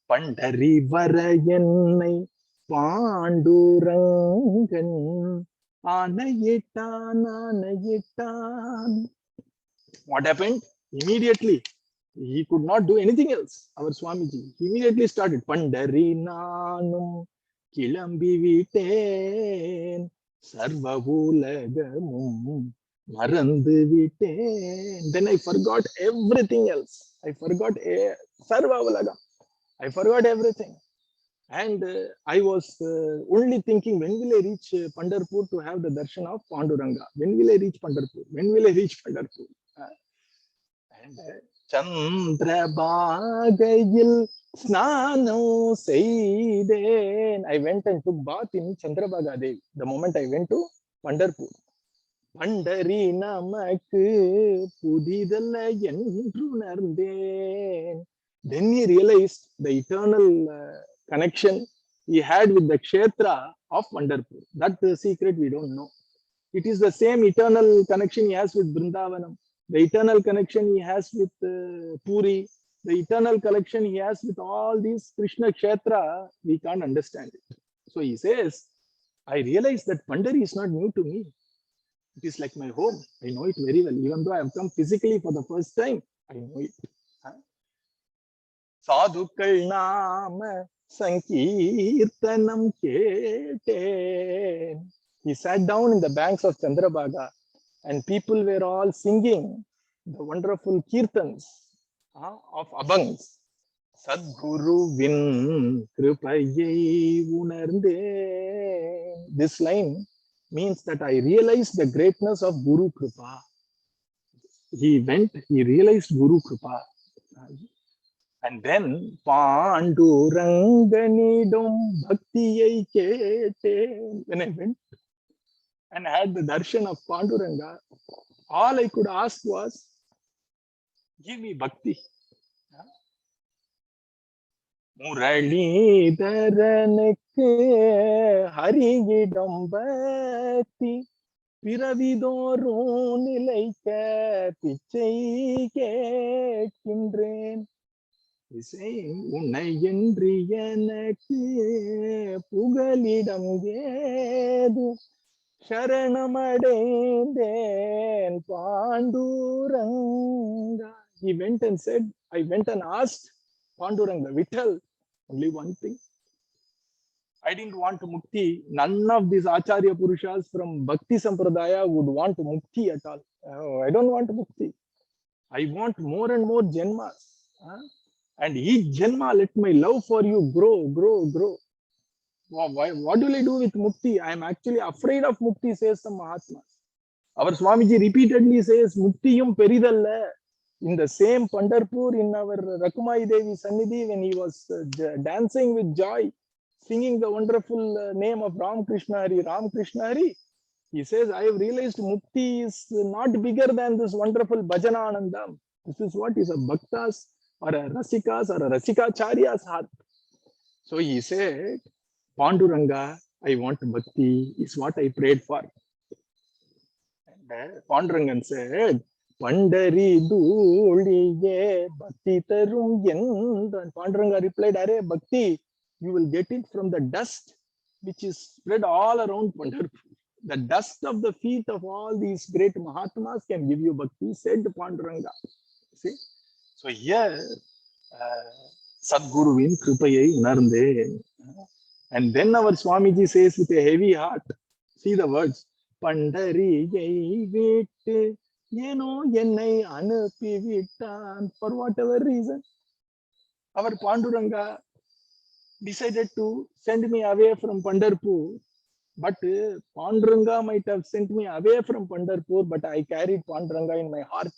Pandari Varayannai Pandurangan Anayitan. What happened? Immediately, he could not do anything else. Our Swamiji, he immediately started Pandari Nanum Kilambi Viten Sarvavulagamum Marandu Viten. Then I forgot everything else. I forgot Sarvavulagam. I forgot everything. And I was only thinking, when will I reach Pandharpur to have the darshan of Panduranga? When will I reach Pandharpur? When will I reach Pandharpur? And Chandrabhagayil Snano Seiden. I went and took bath in Chandrabhaga Devi the moment I went to Pandharpur. Pandari Namakku Pudidalla Endrunarden. Then he realized the eternal connection he had with the Kshetra of Pandharpur. That secret we don't know. It is the same eternal connection he has with Vrindavanam, the eternal connection he has with Puri, the eternal connection he has with all these Krishna Kshetra. We can't understand it. So he says, I realize that Pandari is not new to me. It is like my home. I know it very well. Even though I have come physically for the first time, I know it. Sadhukal Nama Sankirtanam Keten. He sat down in the banks of Chandrabhaga and people were all singing the wonderful kirtans of Abhangs. Sadguru Vin Kripayai Unarde. This line means that I realized the greatness of Guru Kripa. He realized Guru Kripa. And then Panduranganidum Bhaktiyai Kete. When I went and had the darshan of Panduranga, all I could ask was, give me bhakti. Murali Dharanake Harigidam Bhakti Piravidoru Nilaika Pichai Ketkindren. He's saying, Unnai Endri Enakku Pugalidam Gedu Sharanamadaden Panduranga. He went and said, I went and asked Panduranga, Vittal, only one thing. I didn't want mukti. None of these Acharya Purushas from Bhakti Sampradaya would want mukti at all. Oh, I don't want mukti. I want more and more janmas. And each janma, let my love for you grow, grow, grow. What will I do with mukti? I am actually afraid of mukti, says some Mahatmas. Our Swamiji repeatedly says, Muktiyum peridalla. In the same Pandharpur, in our Rakumai Devi Sannidhi, when he was dancing with joy, singing the wonderful name of Ram Krishna Hari, Ram Krishna Hari, he says, I have realized Mukti is not bigger than this wonderful Bhajana Anandam. This is what is a Bhaktas or a Rasikas or a Rasikacharya's heart. So he said, Panduranga, I want Bhakti, is what I prayed for. And Pandurangan said, Pandari Dhuliye Bhakti Tarum Yendra. And Panduranga replied, Are Bhakti, you will get it from the dust which is spread all around Pandharpur. The dust of the feet of all these great Mahatmas can give you Bhakti, said Panduranga. See? So here, Sadguruin Kripayai Unarnde. And then our Swamiji says with a heavy heart, see the words, Pandari Jai Vit, Yenai Anupi Vitan, for whatever reason. Our Panduranga decided to send me away from Pandharpur. But Panduranga might have sent me away from Pandharpur, but I carried Panduranga in my heart.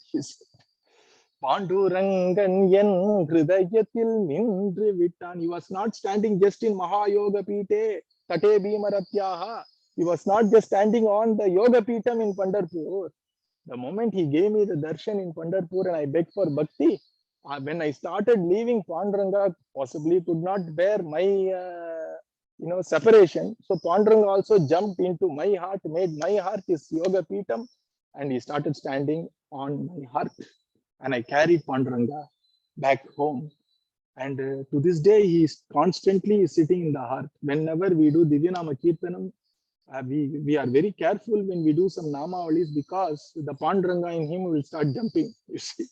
Pandurangan yen hridayatil nindru vittan. He was not standing just in Mahayoga Pite, Tate Bhimaratyaha. He was not just standing on the Yoga Pitam in Pandharpur. The moment he gave me the darshan in Pandharpur and I begged for bhakti, when I started leaving Panduranga, possibly could not bear my separation. So Panduranga also jumped into my heart, made my heart his Yoga Pitam, and he started standing on my heart. And I carried Panduranga back home. And to this day, he is constantly sitting in the heart. Whenever we do Divyanama Kirtanam, we are very careful when we do some Namavalis because the Panduranga in him will start jumping. You see,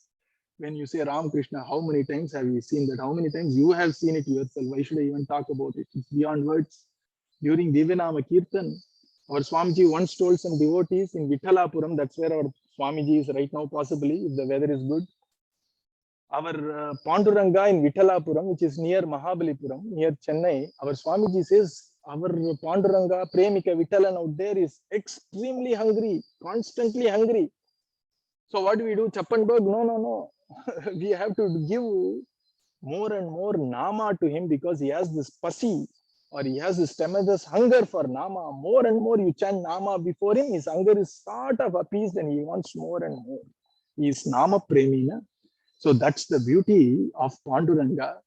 when you say Ram Krishna, how many times have you seen that? How many times you have seen it yourself? Why should I even talk about it? It's beyond words. During Divyanama Kirtan, our Swamiji once told some devotees in Vitthalapuram, that's where our Swamiji is right now, possibly, if the weather is good. Our Panduranga in Vitthalapuram, which is near Mahabalipuram, near Chennai, our Swamiji says, our Panduranga, Premika Vittalan out there is extremely hungry, constantly hungry. So what do we do? Chappanbog? No. We have to give more and more Nama to him because he has this pasi or he has this tremendous hunger for Nama. More and more you chant Nama before him, his hunger is sort of appeased and he wants more and more. He is Nama Premina. So that's the beauty of Panduranga.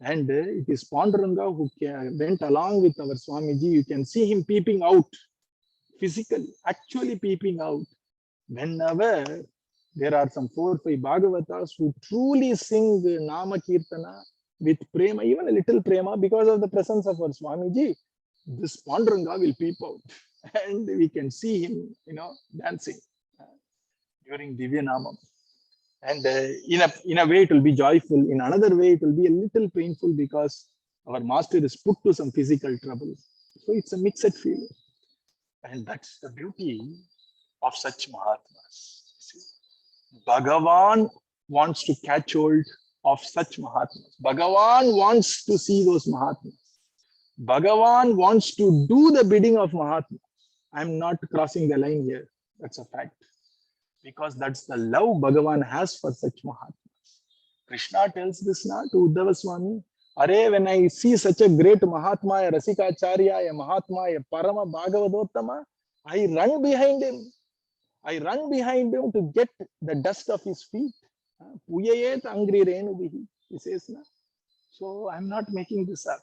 And it is Panduranga who went along with our Swamiji. You can see him peeping out physically, actually peeping out. Whenever there are some 4 or 5 Bhagavatas who truly sing the Nama Kirtana with prema, even a little prema, because of the presence of our Swamiji, this Panduranga will peep out and we can see him, dancing during Divyanamam. And in a way, it will be joyful. In another way, it will be a little painful because our master is put to some physical trouble. So it's a mixed feeling. And that's the beauty of such Mahatmas. See? Bhagavan wants to catch hold of such Mahatmas. Bhagavan wants to see those Mahatmas. Bhagavan wants to do the bidding of Mahatma. I'm not crossing the line here. That's a fact. Because that's the love Bhagavan has for such Mahatmas. Krishna tells this now to Uddhava Swami. Are, when I see such a great Mahatma, a Rasikacharya, a Mahatma, a Parama Bhagavadottama, I run behind him. I run behind him to get the dust of his feet. Puyayet angri renubihi, he says. Na? So I'm not making this up.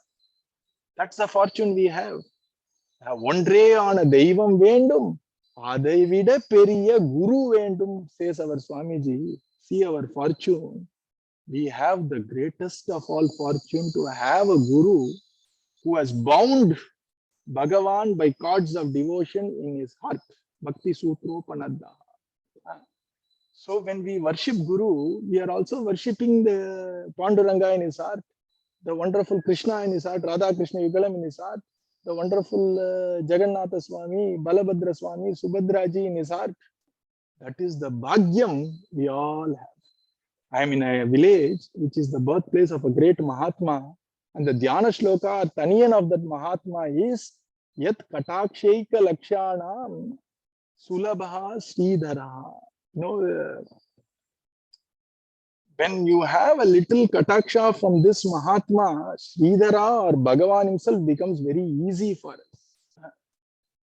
That's the fortune we have. Ondre ana Deivam Vendum, Adai Vida Periya Guru Vendum, says our Swamiji. See our fortune. We have the greatest of all fortune to have a Guru who has bound Bhagavan by cords of devotion in his heart. Bhakti Sutropanadda. So when we worship Guru, we are also worshipping the Panduranga in his heart, the wonderful Krishna in his heart, Radha Krishna Yugalam in his heart, the wonderful Jagannatha Swami, Balabhadra Swami, Subhadraji in his heart. That is the Bhagyam we all have. I am in a village which is the birthplace of a great Mahatma, and the Dhyana Shloka, Taniyan of that Mahatma is Yat Katakshaika Lakshanam Sulabha Sridhara. When you have a little kataksha from this Mahatma, Sridhara or Bhagavan himself becomes very easy for us.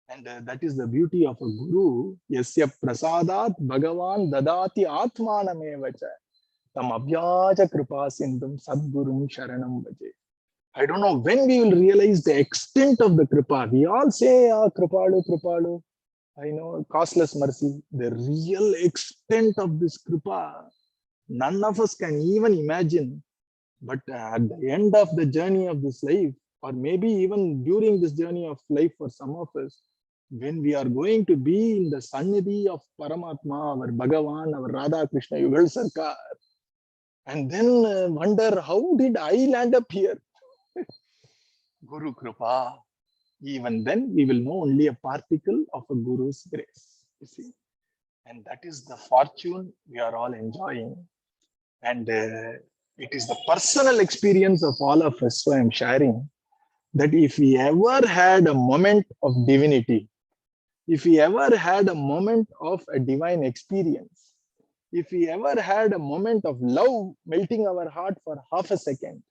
And that is the beauty of a guru. Yasya prasadat Bhagavan dadati atmanamevacha tam abhyaja kripa sindhum sadgurum sharanam vaje. I don't know when we will realize the extent of the kripa. We all say, ah, kripalu, kripalu. I know, costless mercy. The real extent of this kripa, none of us can even imagine. But at the end of the journey of this life, or maybe even during this journey of life for some of us, when we are going to be in the Sannidhi of Paramatma, our Bhagavan, our Radha Krishna Yugal Sarkar, and then wonder, how did I land up here? Guru Kripa. Even then, we will know only a particle of a Guru's grace. You see, and that is the fortune we are all enjoying. And it is the personal experience of all of us. So I'm sharing that if we ever had a moment of divinity, if we ever had a moment of a divine experience, if we ever had a moment of love melting our heart for half a second,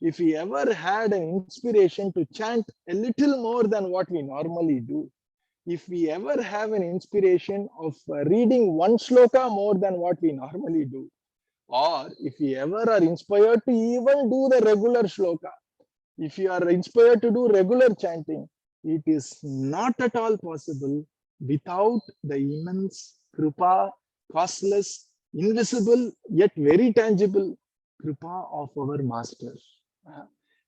if we ever had an inspiration to chant a little more than what we normally do, if we ever have an inspiration of reading one sloka more than what we normally do, or if we ever are inspired to even do the regular shloka, if you are inspired to do regular chanting, it is not at all possible without the immense kripa, costless, invisible, yet very tangible kripa of our master.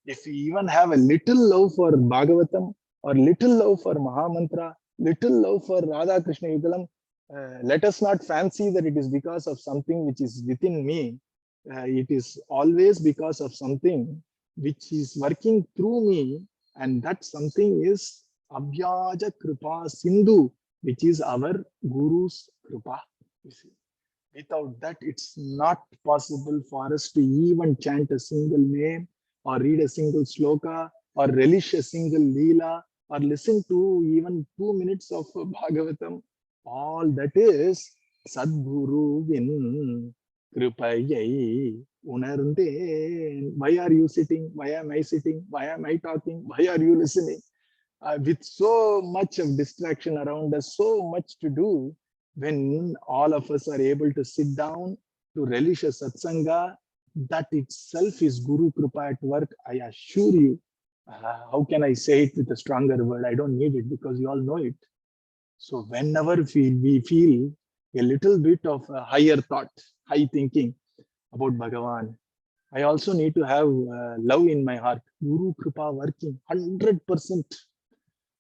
If we even have a little love for Bhagavatam or little love for Mahamantra, little love for Radha Krishna Yugalam, let us not fancy that it is because of something which is within me. It is always because of something which is working through me, and that something is Abhyaja Kripa Sindhu, which is our Guru's Kripa. You see. Without that, it's not possible for us to even chant a single name, or read a single sloka, or relish a single leela, or listen to even 2 minutes of Bhagavatam. All that is Sadguruvin Kripayai Unarnde. Why are you sitting? Why am I sitting? Why am I talking? Why are you listening? With so much of distraction around us, so much to do, when all of us are able to sit down to relish a satsanga, that itself is Guru Kripa at work. I assure you. How can I say it with a stronger word? I don't need it because you all know it. So whenever we feel a little bit of a higher thought, high thinking about Bhagavan, I also need to have love in my heart. Guru Kripa working 100%.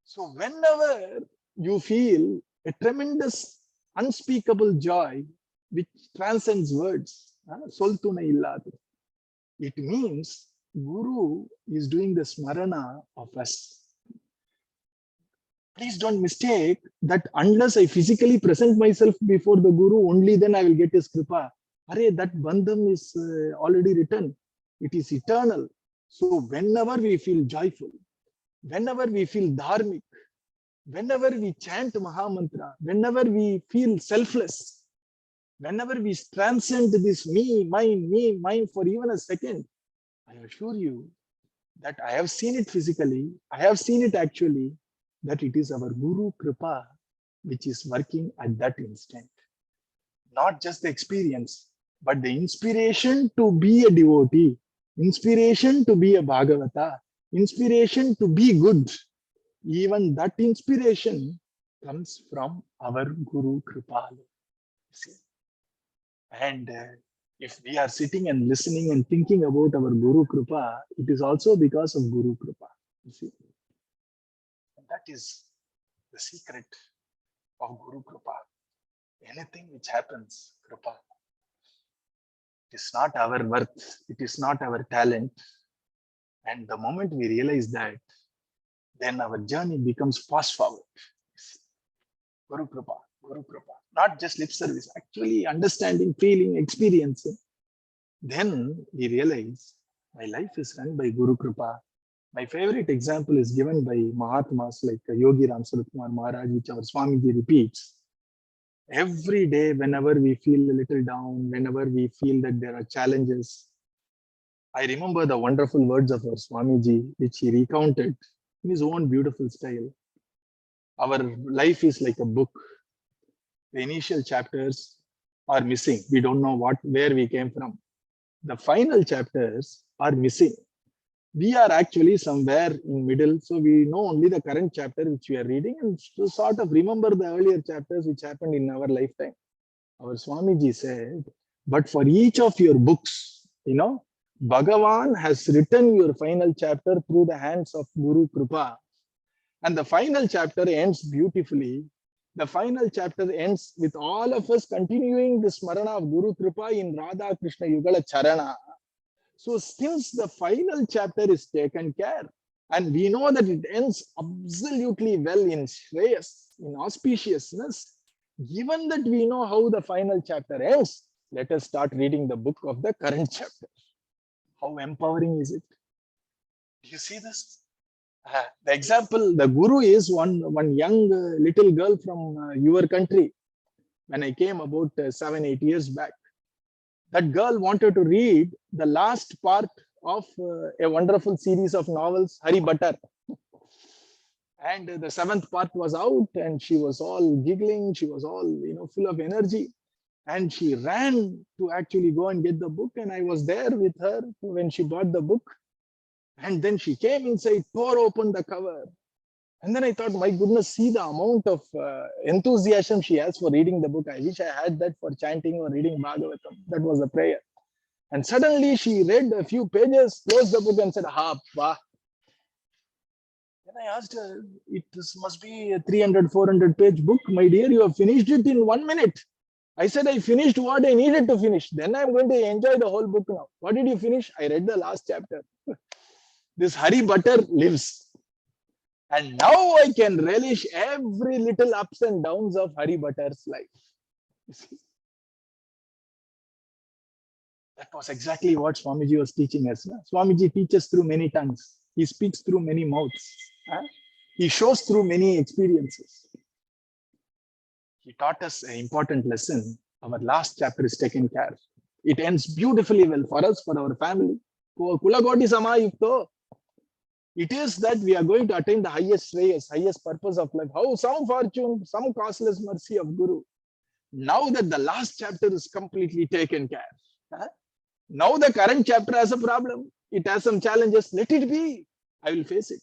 So whenever you feel a tremendous, unspeakable joy which transcends words, soltuna illadu, it means Guru is doing the smarana of us. Please don't mistake that unless I physically present myself before the Guru, only then I will get his kripa. Arey, that bandham is already written. It is eternal. So whenever we feel joyful, whenever we feel dharmic, whenever we chant Mahamantra, whenever we feel selfless, whenever we transcend this me, mine for even a second, I assure you that I have seen it physically, I have seen it actually, that it is our Guru Kripa which is working at that instant. Not just the experience, but the inspiration to be a devotee, inspiration to be a Bhagavata, inspiration to be good. Even that inspiration comes from our Guru Kripa. And if we are sitting and listening and thinking about our Guru Kripa, it is also because of Guru Kripa. You see, and that is the secret of Guru Kripa. Anything which happens, Kripa, it is not our worth, it is not our talent. And the moment we realize that, then our journey becomes fast forward. Guru Kripa, Guru Kripa. Not just lip service, actually understanding, feeling, experiencing. Then we realize my life is run by Guru Kripa. My favorite example is given by Mahatmas like Yogi Ram Sarat Kumar Maharaj, which our Swamiji repeats. Every day, whenever we feel a little down, whenever we feel that there are challenges, I remember the wonderful words of our Swamiji, which he recounted in his own beautiful style. Our life is like a book. The initial chapters are missing. We don't know where we came from. The final chapters are missing. We are actually somewhere in middle, so we know only the current chapter which we are reading and to sort of remember the earlier chapters which happened in our lifetime. Our Swamiji said, but for each of your books, Bhagavan has written your final chapter through the hands of Guru Kripa. And the final chapter ends beautifully. The final chapter ends with all of us continuing the Smarana of Guru Kripa in Radha Krishna Yugala Charana. So since the final chapter is taken care, and we know that it ends absolutely well in Shreyas, in auspiciousness, given that we know how the final chapter ends, let us start reading the book of the current chapter. How empowering is it? Do you see this? The example, the guru is one young little girl from your country. When I came about 7-8 years back, that girl wanted to read the last part of a wonderful series of novels, Hari Buttar. And the seventh part was out, and she was all giggling. She was all full of energy, and she ran to actually go and get the book. And I was there with her when she bought the book. And then she came inside, tore open the cover. And then I thought, my goodness, see the amount of enthusiasm she has for reading the book. I wish I had that for chanting or reading Bhagavatam. That was the prayer. And suddenly she read a few pages, closed the book and said, "Ha, bah." Then I asked her, this must be a 300, 400 page book. My dear, you have finished it in 1 minute. I said, I finished what I needed to finish. Then I'm going to enjoy the whole book now. What did you finish? I read the last chapter. This Hari Buttar lives. And now I can relish every little ups and downs of Hari Buttar's life. That was exactly what Swamiji was teaching us. Swamiji teaches through many tongues. He speaks through many mouths. He shows through many experiences. He taught us an important lesson. Our last chapter is taken care. It ends beautifully well for us, for our family. Kulagoti Samayukto. It is that we are going to attain the highest shreyas, highest purpose of life. How some fortune, some causeless mercy of Guru. Now that the last chapter is completely taken care. Now the current chapter has a problem. It has some challenges. Let it be. I will face it.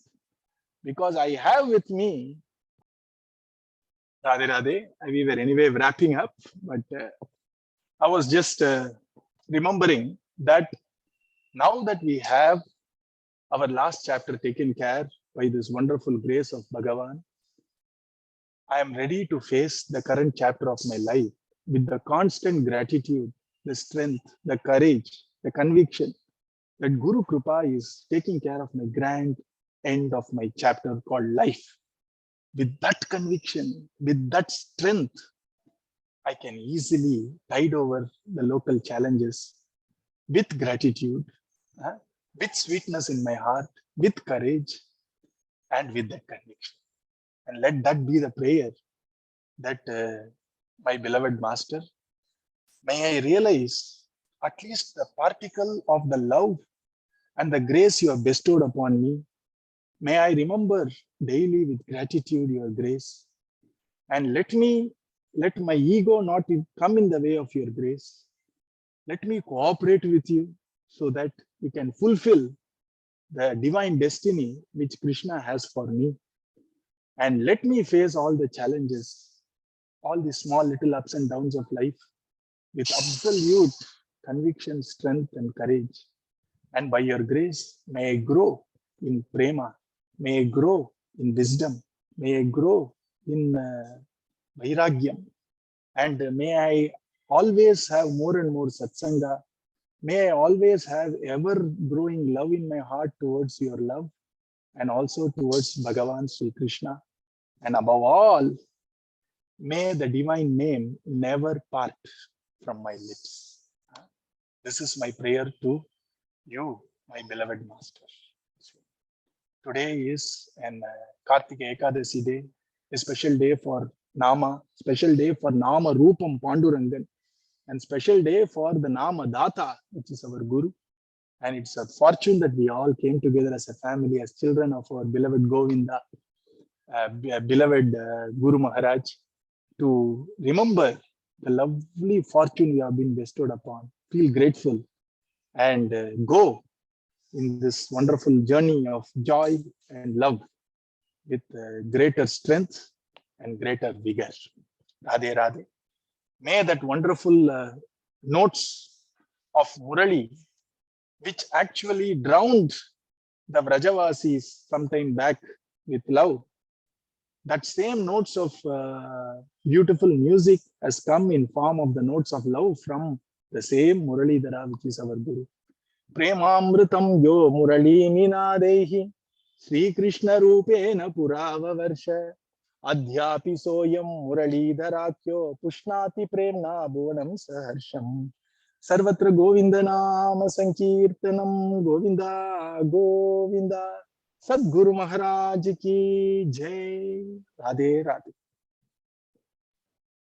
Because I have with me, Radhe Radhe, we were anyway wrapping up, but I was just remembering that now that we have our last chapter taken care by this wonderful grace of Bhagavan, I am ready to face the current chapter of my life with the constant gratitude, the strength, the courage, the conviction that Guru Kripa is taking care of my grand end of my chapter called life. With that conviction, with that strength, I can easily tide over the local challenges with gratitude, with sweetness in my heart, with courage, and with that conviction. And let that be the prayer that my beloved Master, may I realize at least the particle of the love and the grace you have bestowed upon me. May I remember daily with gratitude your grace, and let my ego not come in the way of your grace. Let me cooperate with you so that we can fulfill the divine destiny which Krishna has for me. And let me face all the challenges, all the small little ups and downs of life with absolute conviction, strength, and courage. And by your grace, may I grow in prema, may I grow in wisdom, may I grow in vairagyam, and may I always have more and more satsanga. May I always have ever growing love in my heart towards your love and also towards Bhagavan Sri Krishna. And above all, may the divine name never part from my lips. This is my prayer to you, my beloved Master. Today is an Kartika Ekadasi day, a special day for Nama, special day for Nama Rupam Pandurangan, and special day for the Nama Data, which is our Guru. And it's a fortune that we all came together as a family, as children of our beloved Govinda, beloved Guru Maharaj, to remember the lovely fortune we have been bestowed upon, feel grateful, and go in this wonderful journey of joy and love with greater strength and greater vigor. Radhe Radhe. May that wonderful notes of Murali, which actually drowned the Vrajavasis sometime back with love, that same notes of beautiful music has come in form of the notes of love from the same Muralidhara, which is our Guru. Premamrutam yo Murali Minadehi Sri Krishna Rupena Purava Varsha Adhyapi Soyam Muralidharakyo Pushnati Premna Bhuvanam Saharsham Sarvatra Govinda Nama Sankirtanam Govinda Govinda Sadguru Maharaj ki Jai. Radhe Radhe.